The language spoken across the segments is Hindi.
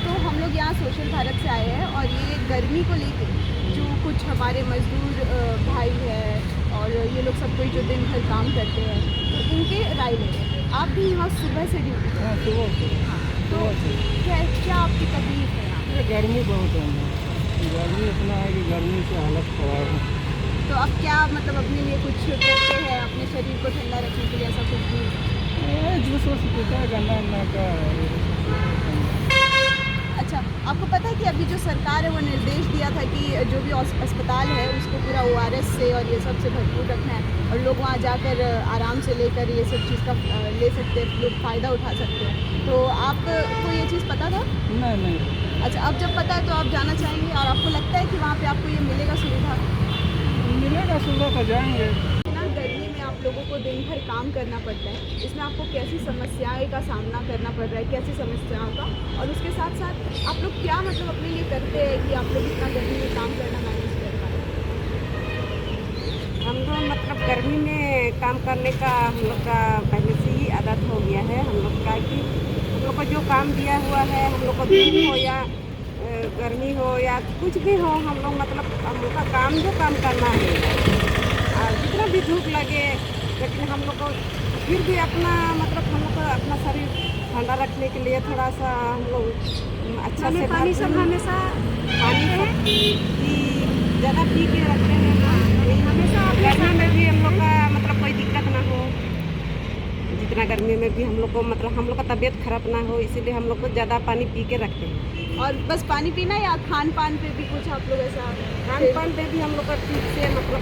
तो हम लोग यहाँ सोशल भारत से आए हैं और ये गर्मी को लेके जो कुछ हमारे मजदूर भाई है और ये लोग सब कोई जो दिन भर काम करते हैं तो इनके राय ले रहे हैं। आप भी यहाँ सुबह से ड्यूटी हाँ, सुबह से। हाँ, तो क्या आपकी तकलीफ है यहाँ? ये गर्मी बहुत है यहाँ। गर्मी इतना है कि गर्मी से हालत खराब है। तो अब क्या मतलब अपने लिए कुछ करते हैं अपने शरीर को ठंडा रखने के लिए, ऐसा कुछ भी? जूस वूस पीता है, गन्ना वन्ना का। अच्छा, आपको पता है कि अभी जो सरकार है वो निर्देश दिया था कि जो भी अस्पताल है उसको पूरा ORS से और ये सब से भरपूर रखना है और लोग वहाँ जाकर आराम से लेकर ये सब चीज़ का ले सकते हैं, लोग फ़ायदा उठा सकते हैं। तो आपको ये चीज़ पता था? नहीं। अच्छा, अब जब पता है तो आप जाना चाहेंगे और आपको लगता है कि वहाँ पे आपको ये मिलेगा सुविधा? मिलेगा सुविधा तो जाएंगे। इतना गर्मी में आप लोगों को दिन भर काम करना पड़ता है, इसमें आपको कैसी समस्याएं का सामना करना पड़ रहा है, कैसी समस्याओं का, और उसके साथ साथ आप लोग क्या मतलब अपने लिए करते हैं कि आप लोग इतना गर्मी में काम करना मैनेज कर पाए? हम लोग मतलब गर्मी में काम करने का हम लोग का पहले से ही आदत हो गया है। हम लोग का कि हम लोग को जो काम दिया हुआ है, हम लोग को धूप हो या गर्मी हो या कुछ भी हो, हम लोग मतलब हम लोग का काम जो काम करना है और जितना भी धूप लगे, लेकिन हम लोग को फिर भी अपना मतलब हम लोग को अपना शरीर ठंडा रखने के लिए थोड़ा सा हम लोग अच्छा से पानी सब हमेशा पानी की ज़्यादा पी के रखते हैं। हमेशा गर्मी में भी हम लोग का मतलब कोई दिक्कत ना हो, जितना गर्मी में भी हम लोग को मतलब हम लोग का तबीयत खराब ना हो, इसीलिए हम लोग को ज़्यादा पानी पी के रखते हैं। और बस पानी पीना या खान पान पे भी कुछ आप लोग ऐसा? खान पान पे भी हम लोग का ठीक से मतलब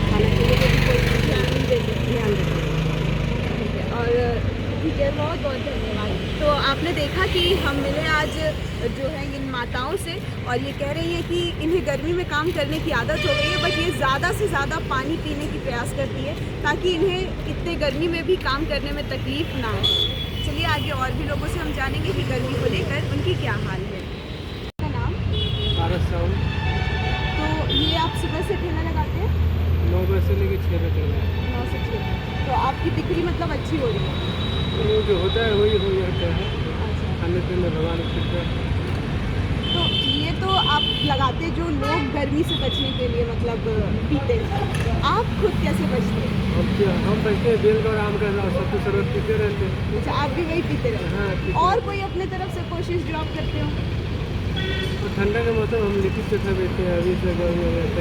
खाने पीने पे भी कोई ध्यान देते हैं। और ठीक है, बहुत बहुत धन्यवाद। तो आपने देखा कि हम मिले आज जो है इन माताओं से और ये कह रही है कि इन्हें गर्मी में काम करने की आदत हो गई है, बट ये ज़्यादा से ज़्यादा पानी पीने की प्रयास करती है ताकि इन्हें इतने गर्मी में भी काम करने में तकलीफ ना हो। चलिए आगे और भी लोगों से हम जानेंगे कि गर्मी को लेकर उनकी क्या हाल है। आपका नाम? भारत साउंड तो ये आप सुबह से ठेला लगाते हैं? 9 बजे से लेकर 6 बजे तक। 9 से 6। तो आपकी बिक्री मतलब अच्छी हो रही है? वो जो होता है वही हो जाता है। अच्छा, खाने पीने भगवान कृपा। तो ये तो आप लगाते जो लोग गर्मी से बचने के लिए मतलब पीते हैं, आप खुद कैसे बचते हैं? हम बचते हैं बेल का आम का सब कुछ शरबत पीते रहते हैं। अच्छा, आप भी वही पीते रहते हैं? हाँ, पीते और कोई अपने तरफ से कोशिश जो आप करते हो? तो ठंडा का मौसम हम लिट्टी चोखा बेचते हैं, अभी से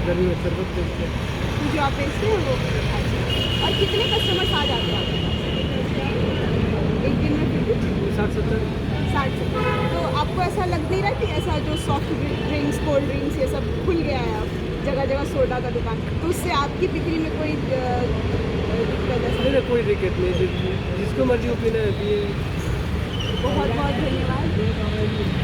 गर्मी में शरबत बेचते हैं। तो जो आप बेचते हैं वो? अच्छा, और कितने कस्टमर्स आ जाते हैं आपके पास एक दिन में? फिर भी 60-70। 60-70। तो आपको ऐसा लग नहीं रहा कि ऐसा जो सॉफ्ट ड्रिंक्स, कोल्ड ड्रिंक्स ये सब खुल गया है अब जगह जगह सोडा का दुकान, तो उससे आपकी बिक्री में कोई दिक्कत ऐसा? नहीं, कोई दिक्कत नहीं, जिसको मर्जी वो पीना है पिए। बहुत बहुत धन्यवाद।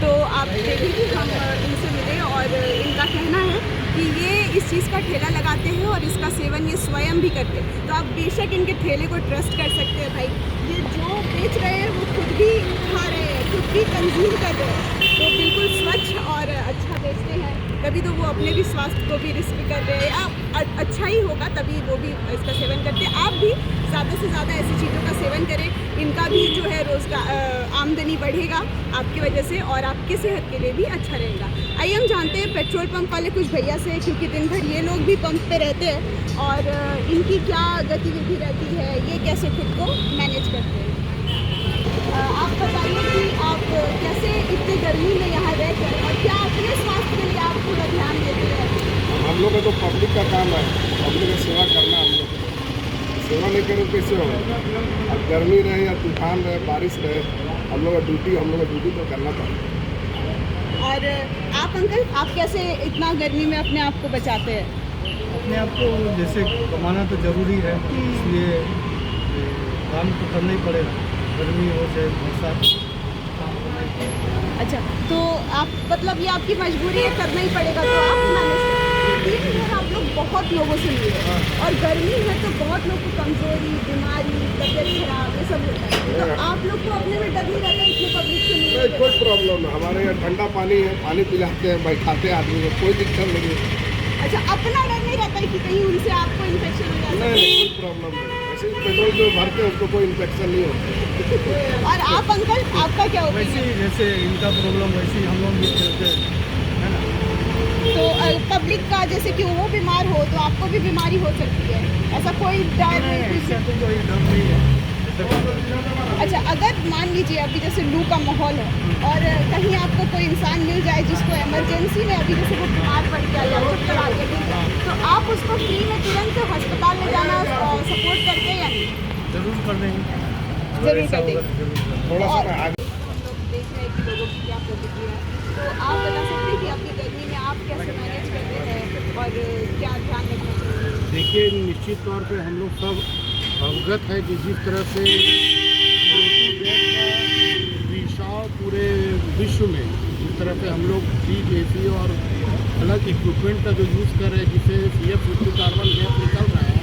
तो आप देखिए कि हम इनसे मिले और इनका कहना है कि ये इस चीज़ का ठेला लगाते हैं और इसका सेवन ये स्वयं भी करते हैं। तो आप बेशक इनके ठेले को ट्रस्ट कर सकते हैं भाई, ये जो बेच रहे हैं वो खुद भी खा रहे हैं, खुद भी कंज्यूम कर रहे हैं, तो बिल्कुल स्वच्छ और अच्छा बेचते हैं। तभी तो वो अपने भी स्वास्थ्य को भी रिस्क कर रहे हैं, या अच्छा ही होगा तभी वो भी इसका सेवन करते हैं। आप भी ज़्यादा से ज़्यादा ऐसी चीज़ों का सेवन करें, इनका भी जो है रोज़गार आमदनी बढ़ेगा आपकी वजह से और आपकी सेहत के लिए भी अच्छा रहेगा। आइए हम जानते हैं पेट्रोल पंप वाले कुछ भैया से, क्योंकि दिन भर ये लोग भी पंप पे रहते हैं और इनकी क्या गतिविधि रहती है, ये कैसे खुद को मैनेज करते हैं। आप बताइए कि आप कैसे इतनी गर्मी में यहाँ रहते हैं और क्या अपने स्वास्थ्य के लिए आप पूरा ध्यान देते हैं? हम लोग का तो पब्लिक का काम है, पब्लिक की सेवा करना। हम लोग सेवा नहीं करें कैसे होगा? अब गर्मी रहे या तूफान रहे, बारिश रहे, हम लोग का ड्यूटी तो करना पड़ेगा। और आप अंकल, आप कैसे इतना गर्मी में अपने आप को बचाते हैं? अपने आप को जैसे कमाना तो ज़रूरी है, इसलिए काम तो करना ही पड़ेगा, गर्मी हो चाहे बरसात। अच्छा, तो आप मतलब ये आपकी मजबूरी है, करना ही पड़ेगा, तो आप मैनेज करें। दिन भर आप लोग बहुत लोगों से मिले और गर्मी है तो बहुत लोग को कमजोरी, बीमारी, तबियत खराब ये सब होता है, तो आप लोग को अपने में डर नहीं रहता इतने पब्लिक से मिले? कोई प्रॉब्लम नहीं, हमारे यहाँ ठंडा पानी है, पानी पिलाते हैं, बैठाते हैं आदमी को, कोई दिक्कत नहीं है। अच्छा, अपना डर नहीं रहता है कि कहीं उनसे आपको इन्फेक्शन हो जाए? नहीं, कोई प्रॉब्लम नहीं। एक्सीज पेट्रोल जो भरते हैं उसको कोई इन्फेक्शन नहीं होता। और आप अंकल, आपका क्या वैसे ओपिनियन? ही जैसे इनका प्रॉब्लम वैसे ही हम लोग भी खेलते हैं, है ना। तो पब्लिक का जैसे कि वो बीमार हो तो आपको भी बीमारी हो सकती है, ऐसा कोई डर नहीं, नहीं? इससे तो कोई डर नहीं है। अच्छा, अगर मान लीजिए अभी जैसे लू का माहौल है और कहीं आपको कोई इंसान मिल जाए जिसको इमरजेंसी में अभी जैसे वो बीमार पड़ गया या चक्कर आ गया, तो आप उसको फ्री में तुरंत अस्पताल ले जाना सपोर्ट करते हैं या नहीं? जरूर कर देंगे, जरूर ऐसा कर होगा देंगे। तो जरूर कर देंगे। थोड़ा सा और- मैं आगे हम लोग देख रहे हैं कि लोगों की क्या प्रतिक्रिया है, तो आप बता सकते हैं कि आपकी गर्मी में आप कैसे मैनेज करते हैं और क्या ध्यान रखना चाहिए? देखिए, निश्चित तौर पे हम लोग सब अवगत है कि जिस तरह से CO2 गैस का रिसाव पूरे विश्व में, जिस तरह से हम लोग फ्रिज, AC और अलग इक्विपमेंट का जो यूज़ कर रहे हैं जिससे CF50 कार्बन गैस निकल रहा है,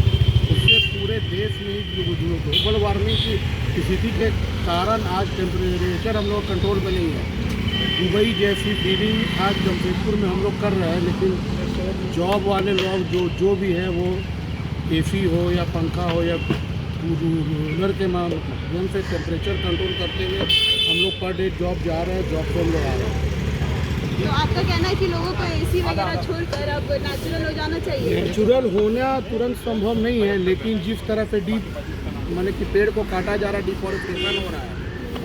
उससे पूरे देश में जो ग्लोबल वार्मिंग की स्थिति के कारण आज टेम्परेचर हम लोग कंट्रोल में नहीं है। दुबई जैसी रीडिंग आज जमशेदपुर में हम लोग कर रहे हैं, लेकिन जॉब वाले लोग जो भी हैं वो AC हो या पंखा हो या कूलर के माध्यम से टेम्परेचर कंट्रोल करते हुए हम लोग पर डे जॉब जा रहे हैं, जॉब से हम लोग आ रहे हैं। तो आपका कहना है कि लोगों को AC वगैरह छोड़कर अब नेचुरल हो जाना चाहिए? नेचुरल होना तुरंत संभव नहीं है, लेकिन जिस तरह से माने कि पेड़ को काटा जा रहा है, डिफॉरेस्टेशन हो रहा है,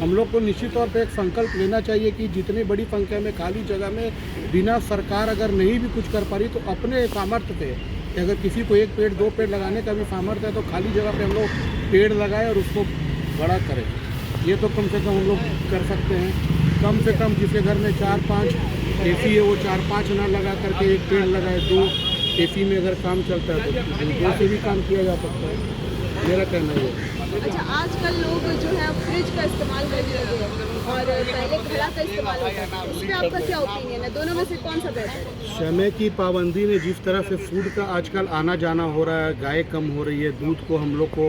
हम लोग को निश्चित तौर पे एक संकल्प लेना चाहिए कि जितनी बड़ी संख्या में खाली जगह में बिना सरकार अगर नहीं भी कुछ कर पा रही तो अपने सामर्थ्य पे, अगर किसी को 1 पेड़ 2 पेड़ लगाने का भी सामर्थ्य है तो खाली जगह पे हम लोग पेड़ लगाएं और उसको बड़ा करें। ये तो कम से कम हम लोग कर सकते हैं। कम से कम जिसके घर में 4-5 AC है वो 4-5 ना लगा करके 1 पेड़ लगाए। 2 AC में अगर काम चलता है तो 2 से भी काम किया जा सकता है, मेरा कहना ये है। अच्छा, आजकल लोग जो है फ्रिज का इस्तेमाल करने लगे हैं और पहले घड़ा का इस्तेमाल होता था, उस पर आपका क्या ओपिनियन है? दोनों में से कौन सा बेहतर है? समय की पाबंदी ने जिस तरह से फूड का आजकल आना जाना हो रहा है, गाय कम हो रही है, दूध को हम लोग को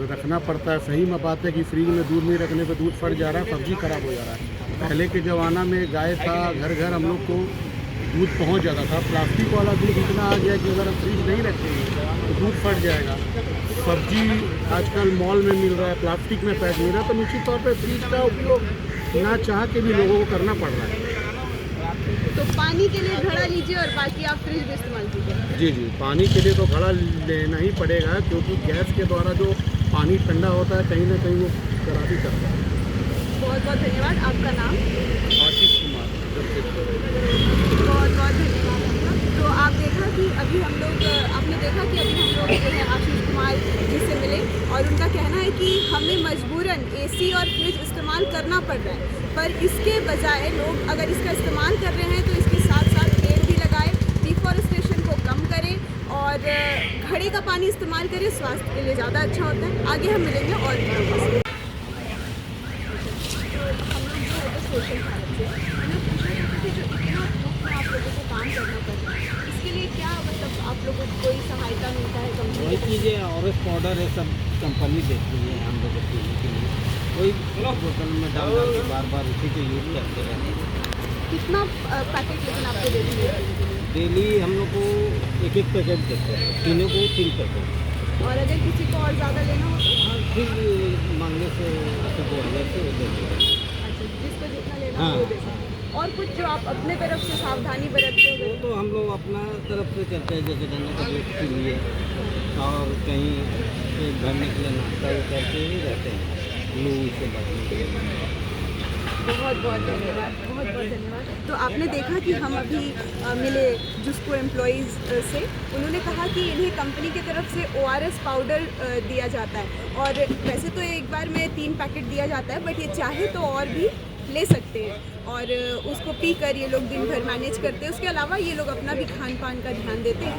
रखना पड़ता है। सही में बात है कि फ्रिज में दूध नहीं रखने पे दूध फट जा रहा है, सब्जी खराब हो जा रहा है। पहले के ज़माना में गाय था, घर घर हम लोग को दूध पहुंच जाता था। प्लास्टिक वाला दूध इतना आ गया कि अगर हम फ्रिज नहीं रखेंगे तो दूध फट जाएगा। सब्जी आजकल मॉल में मिल रहा है, प्लास्टिक में पैक मिल रहा है, तो निश्चित तौर पर फ्रिज का उपयोग ना चाह के भी लोगों को करना पड़ रहा है। तो पानी के लिए घड़ा लीजिए और बाकी आप फ्रिज भी इस्तेमाल कीजिए। जी जी, पानी के लिए तो घड़ा लेना ही पड़ेगा, क्योंकि गैस के द्वारा जो पानी ठंडा होता है कहीं ना कहीं वो खराब ही करता है। बहुत बहुत धन्यवाद। आपका नाम? आशीष कुमार। बहुत बहुत धन्यवाद आपका। तो आप देखा कि अभी हम लोग, आपने देखा कि अभी हम लोग जो है आशीष कुमार जी से मिले और उनका कहना है कि हमें मजबूरन AC और फ्रिज इस्तेमाल करना पड़ रहा है, पर इसके बजाय लोग अगर इसका इस्तेमाल कर रहे हैं तो इसके साथ साथ पेड़ भी लगाएं, डिफॉरेस्टेशन को कम करें और घड़े का पानी इस्तेमाल करें, स्वास्थ्य के लिए ज़्यादा अच्छा होता है। आगे हम मिलेंगे और भी लोगों से। हम लोग जो है तो सोशल भारत से हमें पूछना चाहते थे, जो इतना धूप में आप लोगों को काम करना पड़ता है, इसके लिए क्या मतलब आप लोगों को कोई सहायता मिलता है कंपनी? वही चीज़ें ऑरेंज पाउडर है, सब कंपनी देती है हम लोग को पीने के लिए। वही बोतल में डाल डाल के बार बार उसी को यूज करते रहते हैं। कितना पैकेट लेकिन आपको दे दीजिए? डेली हम लोग को 1-1 पैकेट देते हैं, तीनों को 3 पैकेट। और अगर किसी को और ज़्यादा लेना हो तो? हाँ, फिर मांगने से उसको बोलने से वो देते हैं। अच्छा, जिसको जितना लेना हाँ, हो वो दे सकते हैं। और कुछ जो आप अपने तरफ से सावधानी बरतते वो हो? तो हम लोग अपना तरफ से करते हैं, जैसे जाने का वेट के लिए और कहीं से घर निकले नाश्ता करके ही रहते हैं लू से बचने के लिए। बहुत बहुत धन्यवाद, बहुत बहुत धन्यवाद। तो आपने देखा कि हम अभी मिले जुस्को एम्प्लॉइज़ से, उन्होंने कहा कि इन्हें कंपनी की तरफ से ORS पाउडर दिया जाता है और वैसे तो एक बार में 3 पैकेट दिया जाता है, बट ये चाहे तो और भी ले सकते हैं और उसको पी कर ये लोग दिन भर मैनेज करते हैं। उसके अलावा ये लोग अपना भी खान पान का ध्यान देते हैं।